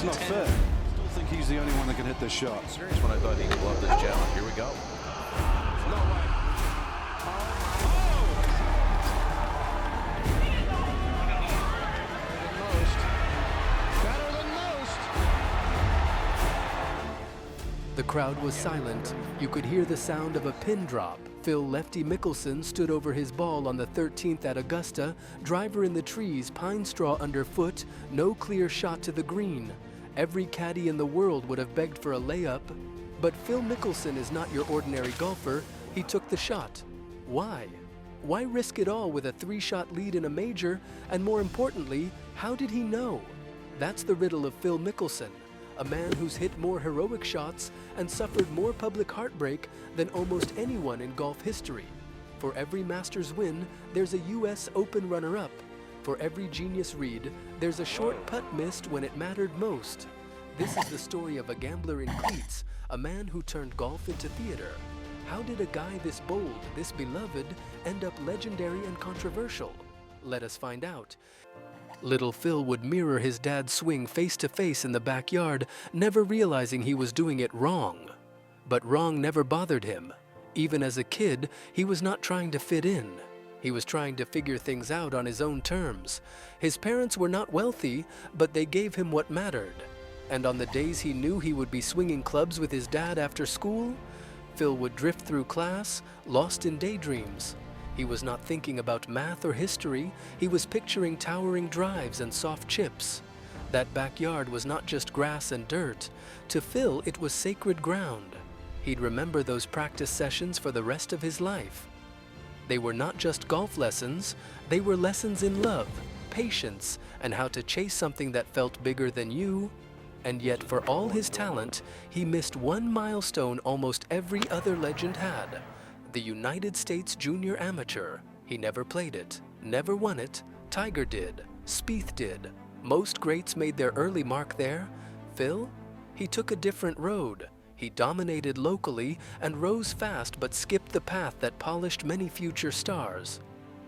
It's not fair. I still think he's the only one that can hit this shot. Serious when I thought he could love this challenge. Here we go. No way. The crowd was silent. You could hear the sound of a pin drop. Phil Lefty Mickelson stood over his ball on the 13th at Augusta, driver in the trees, pine straw underfoot, no clear shot to the green. Every caddy in the world would have begged for a layup. But Phil Mickelson is not your ordinary golfer. He took the shot. Why? Why risk it all with a 3-shot lead in a major? And more importantly, how did he know? That's the riddle of Phil Mickelson. A man who's hit more heroic shots and suffered more public heartbreak than almost anyone in golf history. For every Masters win, there's a US Open runner-up. For every genius read, there's a short putt missed when it mattered most. This is the story of a gambler in cleats, a man who turned golf into theater. How did a guy this bold, this beloved, end up legendary and controversial? Let us find out. Little Phil would mirror his dad's swing face to face in the backyard, never realizing he was doing it wrong. But wrong never bothered him. Even as a kid, he was not trying to fit in. He was trying to figure things out on his own terms. His parents were not wealthy, but they gave him what mattered. And on the days he knew he would be swinging clubs with his dad after school, Phil would drift through class, lost in daydreams. He was not thinking about math or history. He was picturing towering drives and soft chips. That backyard was not just grass and dirt. To Phil, it was sacred ground. He'd remember those practice sessions for the rest of his life. They were not just golf lessons. They were lessons in love, patience, and how to chase something that felt bigger than you. And yet, for all his talent, he missed one milestone almost every other legend had. The United States Junior Amateur. He never played it, never won it. Tiger did, Spieth did. Most greats made their early mark there. Phil? He took a different road. He dominated locally and rose fast but skipped the path that polished many future stars.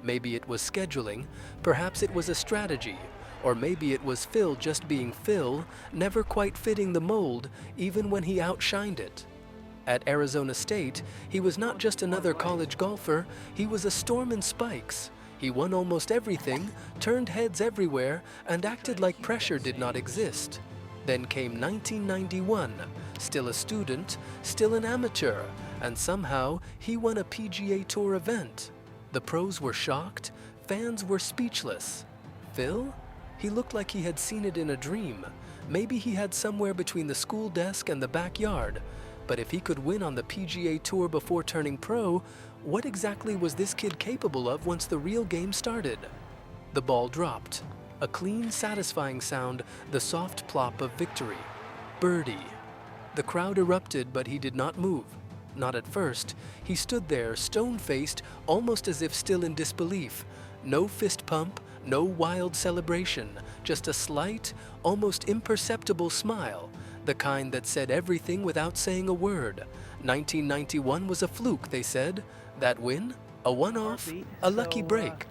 Maybe it was scheduling, perhaps it was a strategy, or maybe it was Phil just being Phil, never quite fitting the mold even when he outshined it. At Arizona State, he was not just another college golfer, he was a storm in spikes. He won almost everything, turned heads everywhere, and acted like pressure did not exist. Then came 1991, still a student, still an amateur, and somehow he won a PGA Tour event. The pros were shocked, fans were speechless. Phil? He looked like he had seen it in a dream. Maybe he had somewhere between the school desk and the backyard. But if he could win on the PGA Tour before turning pro, what exactly was this kid capable of once the real game started? The ball dropped. A clean, satisfying sound, the soft plop of victory. Birdie. The crowd erupted, but he did not move. Not at first. He stood there, stone-faced, almost as if still in disbelief. No fist pump, no wild celebration, just a slight, almost imperceptible smile. The kind that said everything without saying a word. 1991 was a fluke, they said. That win? A one-off? A lucky break.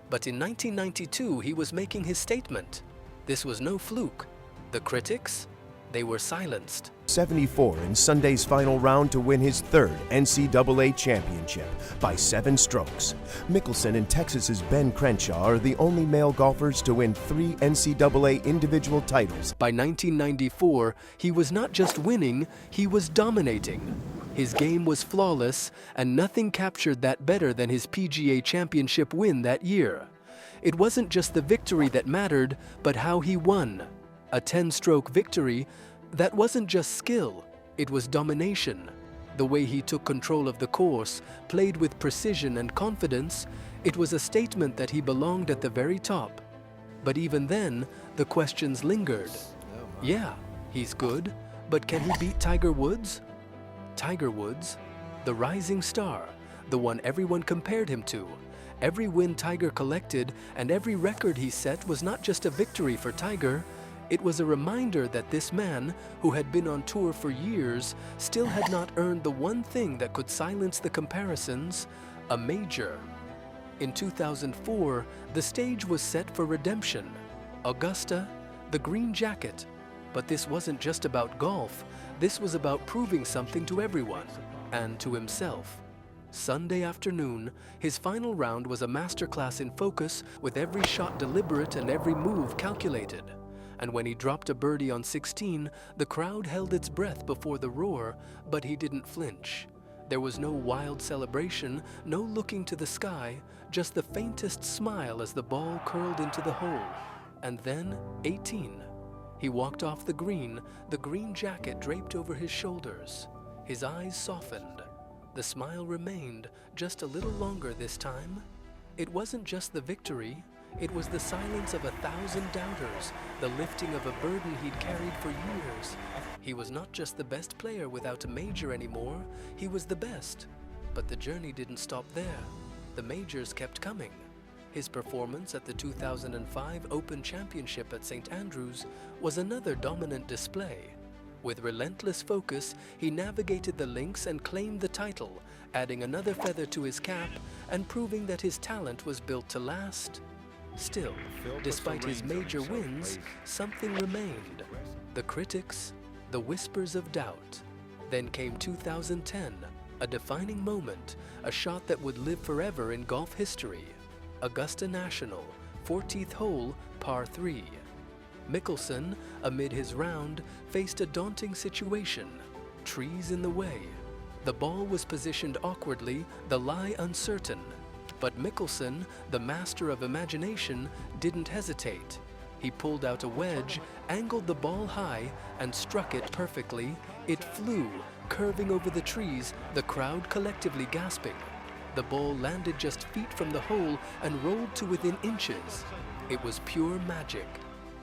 But in 1992, he was making his statement. This was no fluke. The critics? They were silenced. 74 in Sunday's final round to win his third NCAA championship by 7 strokes. Mickelson and Texas's Ben Crenshaw are the only male golfers to win 3 NCAA individual titles. By 1994, he was not just winning, he was dominating. His game was flawless, and nothing captured that better than his PGA Championship win that year. It wasn't just the victory that mattered, but how he won. A 10-stroke victory. That wasn't just skill, it was domination. The way he took control of the course, played with precision and confidence, it was a statement that he belonged at the very top. But even then, the questions lingered. Yeah, he's good, but can he beat Tiger Woods? Tiger Woods, the rising star, the one everyone compared him to. Every win Tiger collected and every record he set was not just a victory for Tiger. It was a reminder that this man, who had been on tour for years, still had not earned the one thing that could silence the comparisons, a major. In 2004, the stage was set for redemption. Augusta, the green jacket. But this wasn't just about golf. This was about proving something to everyone, and to himself. Sunday afternoon, his final round was a masterclass in focus, with every shot deliberate and every move calculated. And when he dropped a birdie on 16, the crowd held its breath before the roar, but he didn't flinch. There was no wild celebration, no looking to the sky, just the faintest smile as the ball curled into the hole. And then 18. He walked off the green jacket draped over his shoulders. His eyes softened. The smile remained, just a little longer this time. It wasn't just the victory, it was the silence of 1,000 doubters, the lifting of a burden he'd carried for years. He was not just the best player without a major anymore, he was the best. But the journey didn't stop there. The majors kept coming. His performance at the 2005 Open Championship at St. Andrews was another dominant display. With relentless focus, he navigated the links and claimed the title, adding another feather to his cap and proving that his talent was built to last. Still, despite his major wins, something remained. The critics, the whispers of doubt. Then came 2010, a defining moment, a shot that would live forever in golf history. Augusta National, 14th hole, par 3. Mickelson, amid his round, faced a daunting situation. Trees in the way. The ball was positioned awkwardly, the lie uncertain. But Mickelson, the master of imagination, didn't hesitate. He pulled out a wedge, angled the ball high, and struck it perfectly. It flew, curving over the trees, the crowd collectively gasping. The ball landed just feet from the hole and rolled to within inches. It was pure magic.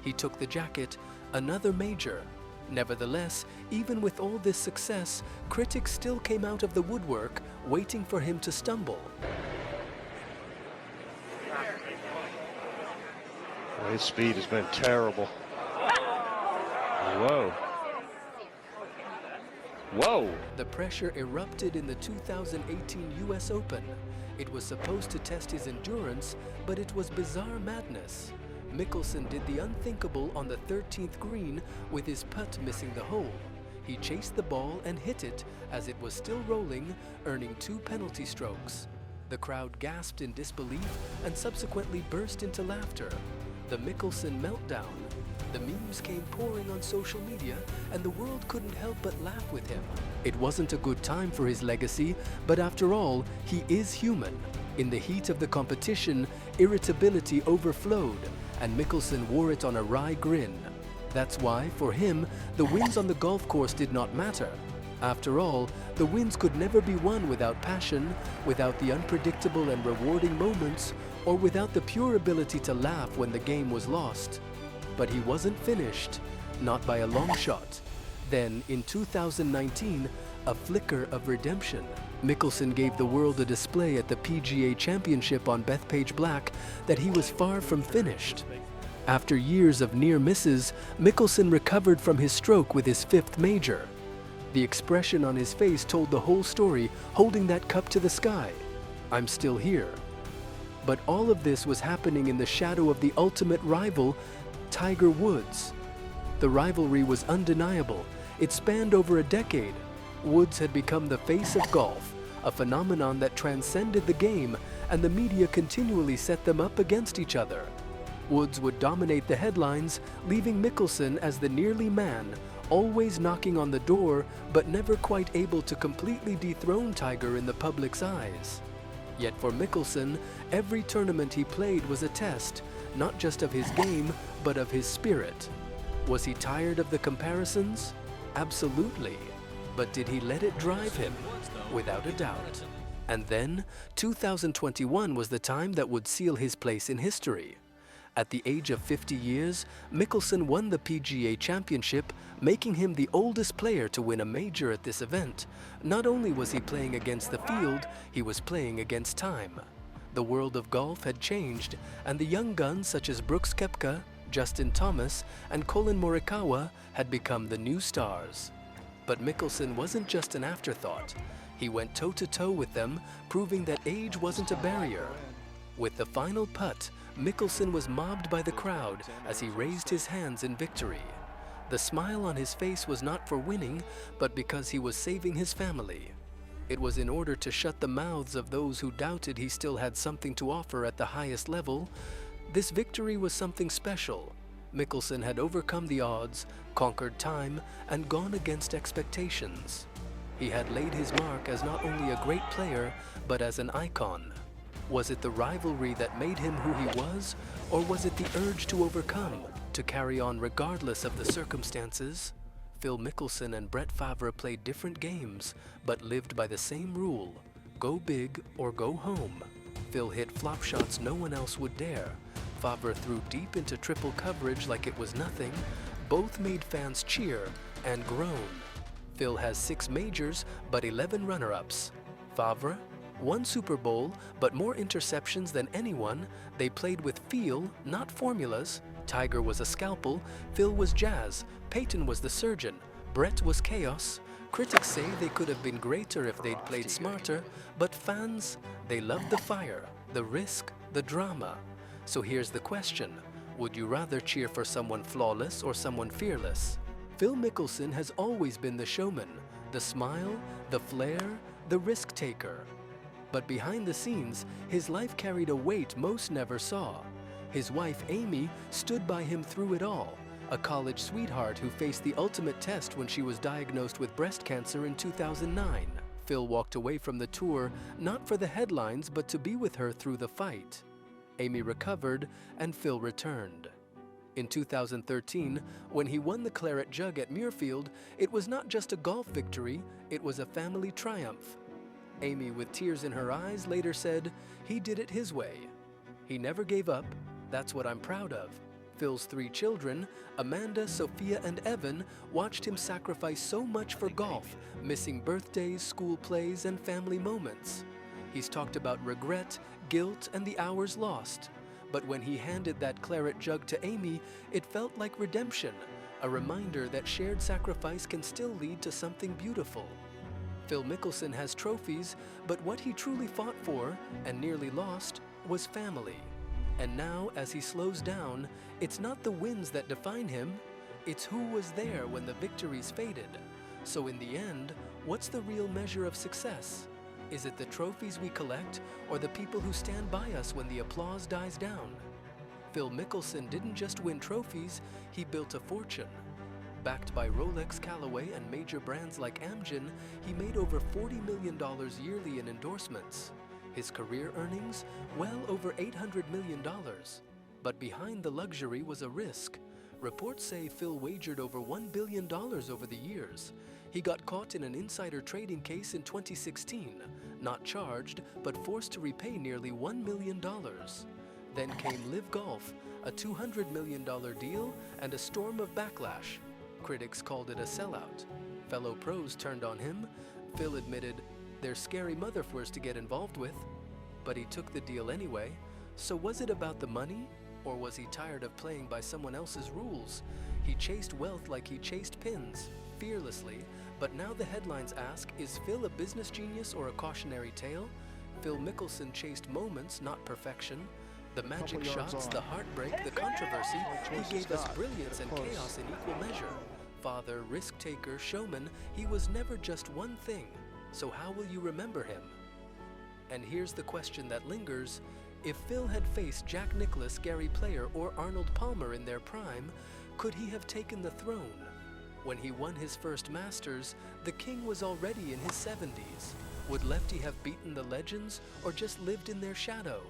He took the jacket, another major. Nevertheless, even with all this success, critics still came out of the woodwork, waiting for him to stumble. His speed has been terrible. Whoa. Whoa! The pressure erupted in the 2018 US Open. It was supposed to test his endurance, but it was bizarre madness. Mickelson did the unthinkable on the 13th green with his putt missing the hole. He chased the ball and hit it as it was still rolling, earning 2 penalty strokes. The crowd gasped in disbelief and subsequently burst into laughter. The Mickelson meltdown. The memes came pouring on social media, and the world couldn't help but laugh with him. It wasn't a good time for his legacy, but after all, he is human. In the heat of the competition, irritability overflowed, and Mickelson wore it on a wry grin. That's why, for him, the wins on the golf course did not matter. After all, the wins could never be won without passion, without the unpredictable and rewarding moments, or without the pure ability to laugh when the game was lost. But he wasn't finished, not by a long shot. Then, in 2019, a flicker of redemption. Mickelson gave the world a display at the PGA Championship on Bethpage Black that he was far from finished. After years of near misses, Mickelson recovered from his stroke with his 5th major. The expression on his face told the whole story, holding that cup to the sky. I'm still here. But all of this was happening in the shadow of the ultimate rival, Tiger Woods. The rivalry was undeniable. It spanned over a decade. Woods had become the face of golf, a phenomenon that transcended the game, and the media continually set them up against each other. Woods would dominate the headlines, leaving Mickelson as the nearly man, always knocking on the door, but never quite able to completely dethrone Tiger in the public's eyes. Yet for Mickelson, every tournament he played was a test, not just of his game, but of his spirit. Was he tired of the comparisons? Absolutely. But did he let it drive him? Without a doubt. And then, 2021 was the time that would seal his place in history. At the age of 50 years, Mickelson won the PGA Championship, making him the oldest player to win a major at this event. Not only was he playing against the field, he was playing against time. The world of golf had changed, and the young guns such as Brooks Koepka, Justin Thomas, and Colin Morikawa had become the new stars. But Mickelson wasn't just an afterthought. He went toe-to-toe with them, proving that age wasn't a barrier. With the final putt, Mickelson was mobbed by the crowd as he raised his hands in victory. The smile on his face was not for winning, but because he was saving his family. It was in order to shut the mouths of those who doubted he still had something to offer at the highest level. This victory was something special. Mickelson had overcome the odds, conquered time, and gone against expectations. He had laid his mark as not only a great player, but as an icon. Was it the rivalry that made him who he was, or was it the urge to overcome, to carry on regardless of the circumstances? Phil Mickelson and Brett Favre played different games, but lived by the same rule: go big or go home. Phil hit flop shots no one else would dare. Favre threw deep into triple coverage like it was nothing. Both made fans cheer and groan. Phil has 6 majors, but 11 runner-ups. Favre, 1 Super Bowl, but more interceptions than anyone. They played with feel, not formulas. Tiger was a scalpel, Phil was jazz, Peyton was the surgeon, Brett was chaos. Critics say they could have been greater if they'd played smarter, but fans, they loved the fire, the risk, the drama. So here's the question: would you rather cheer for someone flawless or someone fearless? Phil Mickelson has always been the showman, the smile, the flair, the risk taker. But behind the scenes, his life carried a weight most never saw. His wife, Amy, stood by him through it all, a college sweetheart who faced the ultimate test when she was diagnosed with breast cancer in 2009. Phil walked away from the tour, not for the headlines, but to be with her through the fight. Amy recovered, and Phil returned. In 2013, when he won the Claret Jug at Muirfield, it was not just a golf victory, it was a family triumph. Amy, with tears in her eyes, later said, "He did it his way. He never gave up. That's what I'm proud of." Phil's 3 children, Amanda, Sophia, and Evan, watched him sacrifice so much for golf, missing birthdays, school plays, and family moments. He's talked about regret, guilt, and the hours lost. But when he handed that Claret Jug to Amy, it felt like redemption, a reminder that shared sacrifice can still lead to something beautiful. Phil Mickelson has trophies, but what he truly fought for, and nearly lost, was family. And now, as he slows down, it's not the wins that define him, it's who was there when the victories faded. So in the end, what's the real measure of success? Is it the trophies we collect, or the people who stand by us when the applause dies down? Phil Mickelson didn't just win trophies, he built a fortune. Backed by Rolex, Callaway, and major brands like Amgen, he made over $40 million yearly in endorsements. His career earnings, well over $800 million. But behind the luxury was a risk. Reports say Phil wagered over $1 billion over the years. He got caught in an insider trading case in 2016, not charged, but forced to repay nearly $1 million. Then came Live Golf, a $200 million deal, and a storm of backlash. Critics called it a sellout. Fellow pros turned on him. Phil admitted, "They're scary motherfuckers to get involved with." But he took the deal anyway. So was it about the money? Or was he tired of playing by someone else's rules? He chased wealth like he chased pins, fearlessly. But now the headlines ask, is Phil a business genius or a cautionary tale? Phil Mickelson chased moments, not perfection. The magic shots, the heartbreak, the controversy, he gave us brilliance and chaos in equal measure. Father, risk-taker, showman, he was never just one thing. So how will you remember him? And here's the question that lingers. If Phil had faced Jack Nicklaus, Gary Player, or Arnold Palmer in their prime, could he have taken the throne? When he won his first Masters, the king was already in his 70s. Would Lefty have beaten the legends, or just lived in their shadow?